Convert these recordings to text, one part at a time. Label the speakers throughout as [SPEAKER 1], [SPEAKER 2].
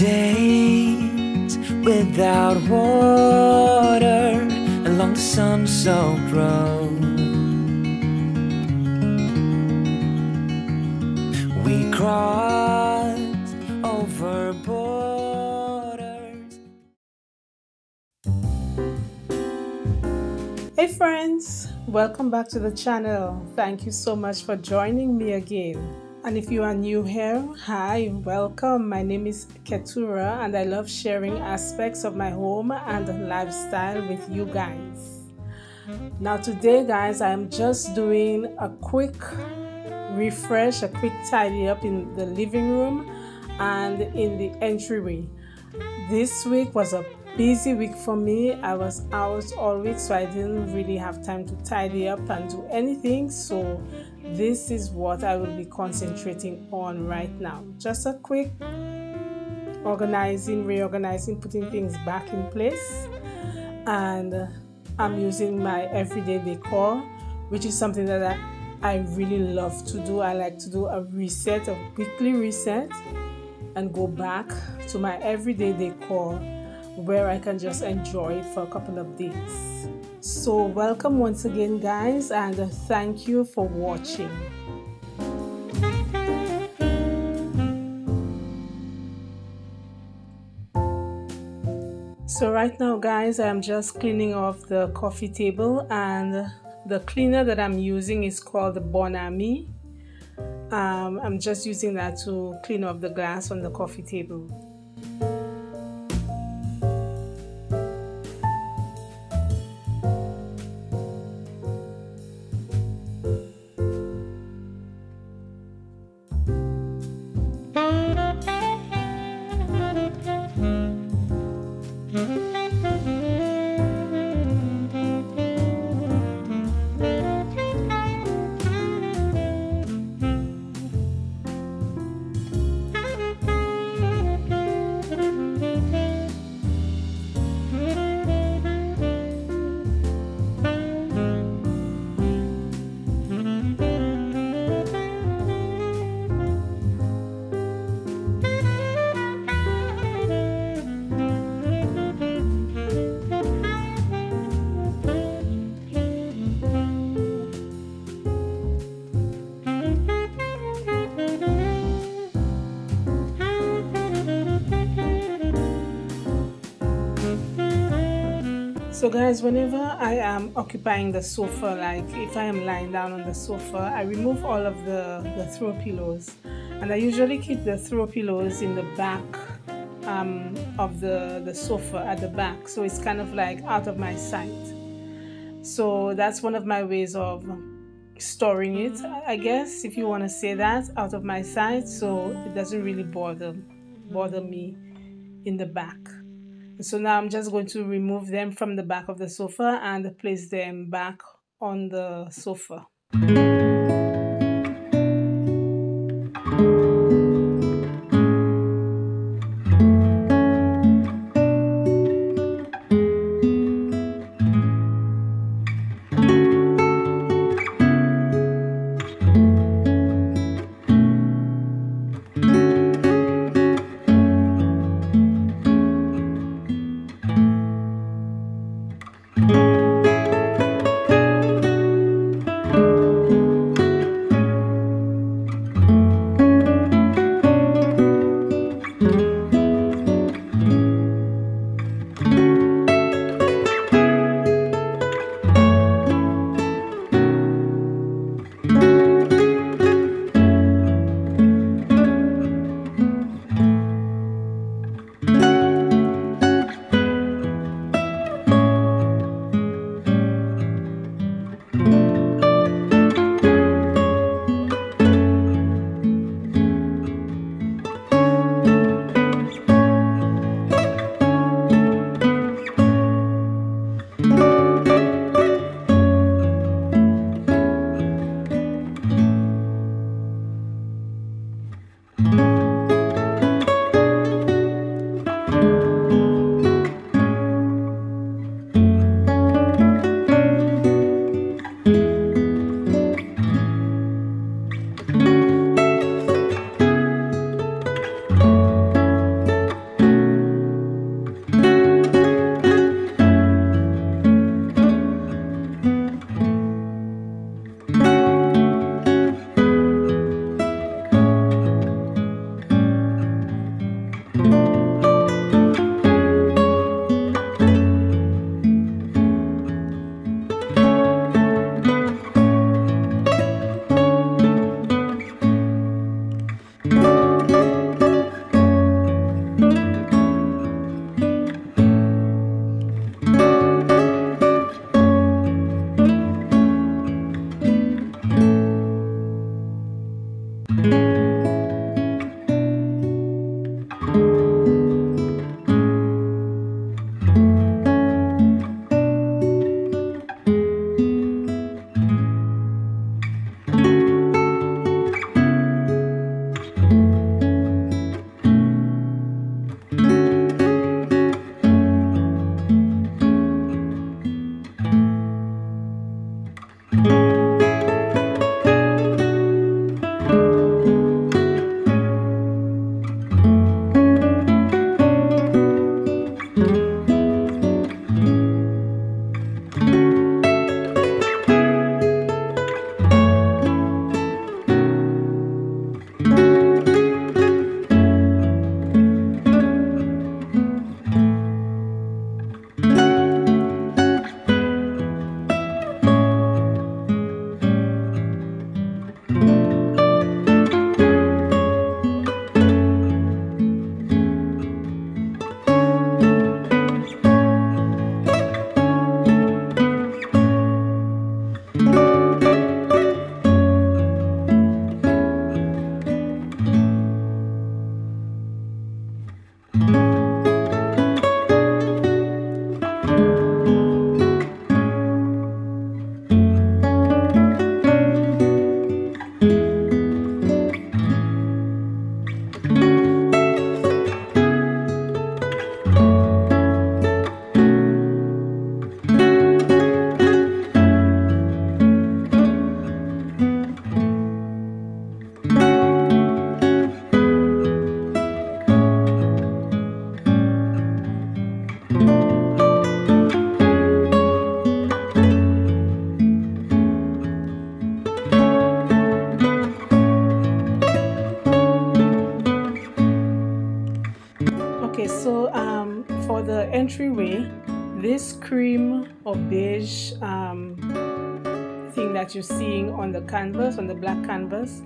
[SPEAKER 1] days without water along the sun-soaked road. We crossed over borders.
[SPEAKER 2] Hey friends, welcome back to the channel. Thank you so much for joining me again. And if you are new here, hi, welcome. My name is Keturah and I love sharing aspects of my home and lifestyle with you guys. Now today guys, I'm just doing a quick refresh, a quick tidy up in the living room and in the entryway. This week was a busy week for me. I was out all week, so I didn't really have time to tidy up and do anything. So this is what I will be concentrating on right now. Just a quick organizing, reorganizing, putting things back in place. And I'm using my everyday decor, which is something that I really love to do. I like to do a reset, a weekly reset, and go back to my everyday decor where I can just enjoy it for a couple of days. So welcome once again guys, and thank you for watching. So right now guys, I'm just cleaning off the coffee table, and the cleaner that I'm using is called the Bon Ami. I'm just using that to clean off the glass on the coffee table. So guys, whenever I am occupying the sofa, like if I am lying down on the sofa, I remove all of the throw pillows, and I usually keep the throw pillows in the back of the sofa at the back, so it's kind of like out of my sight. So that's one of my ways of storing it, I guess, if you want to say that, out of my sight, so it doesn't really bother me in the back. So now I'm just going to remove them from the back of the sofa and place them back on the sofa. entryway, this cream or beige thing that you're seeing on the canvas, on the black canvas,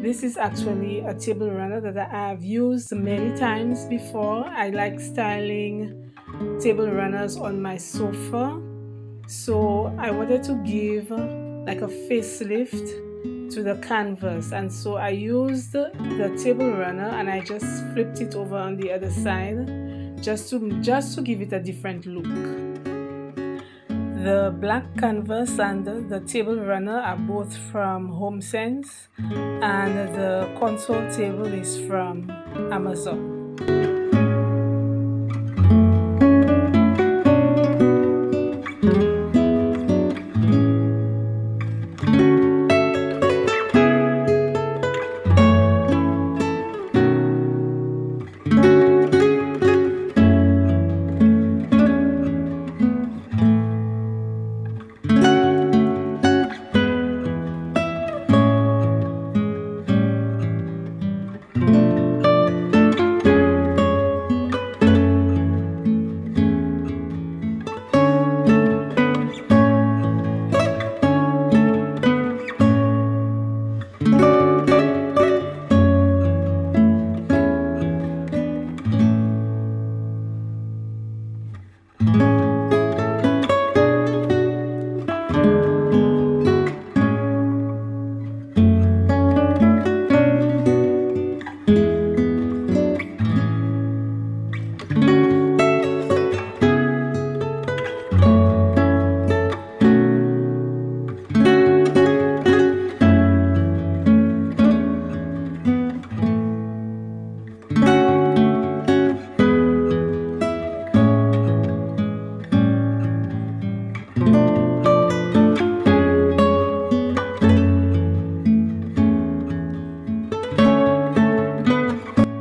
[SPEAKER 2] this is actually a table runner that I have used many times before. I like styling table runners on my sofa, so I wanted to give like a facelift to the canvas, and so I used the table runner and I just flipped it over on the other side just to give it a different look. The black canvas and the table runner are both from HomeSense, and the console table is from Amazon.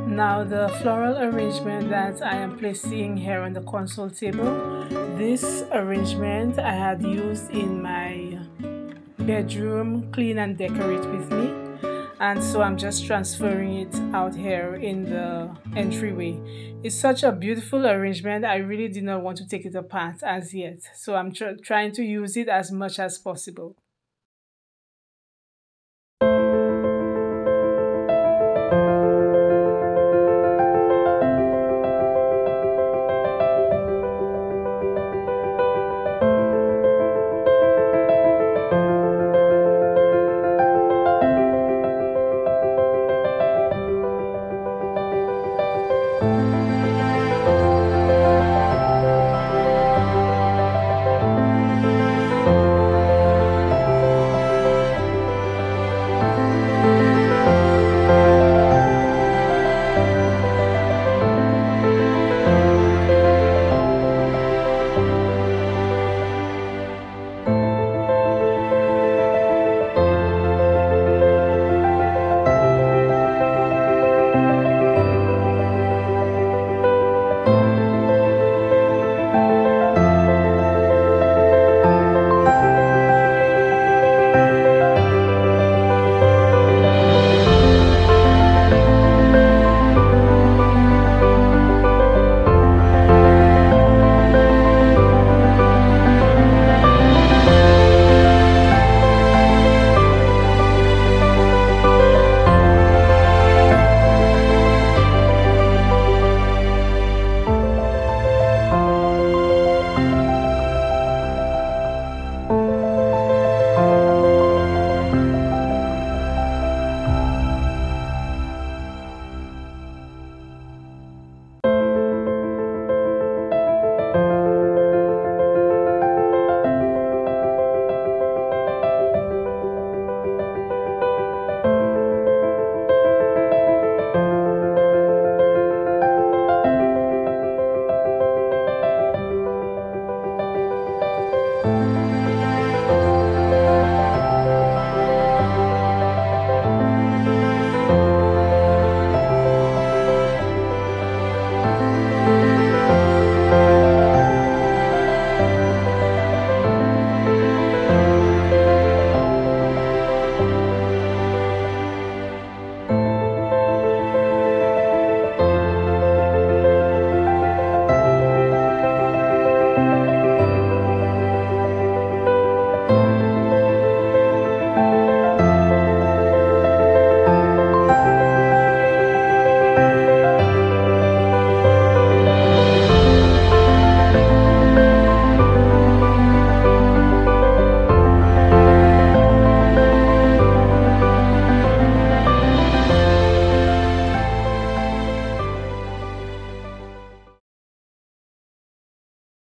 [SPEAKER 2] Now the floral arrangement that I am placing here on the console table, this arrangement I had used in my bedroom Clean and Decorate with Me, and so I'm just transferring it out here in the entryway. It's such a beautiful arrangement. I really did not want to take it apart as yet, so I'm trying to use it as much as possible.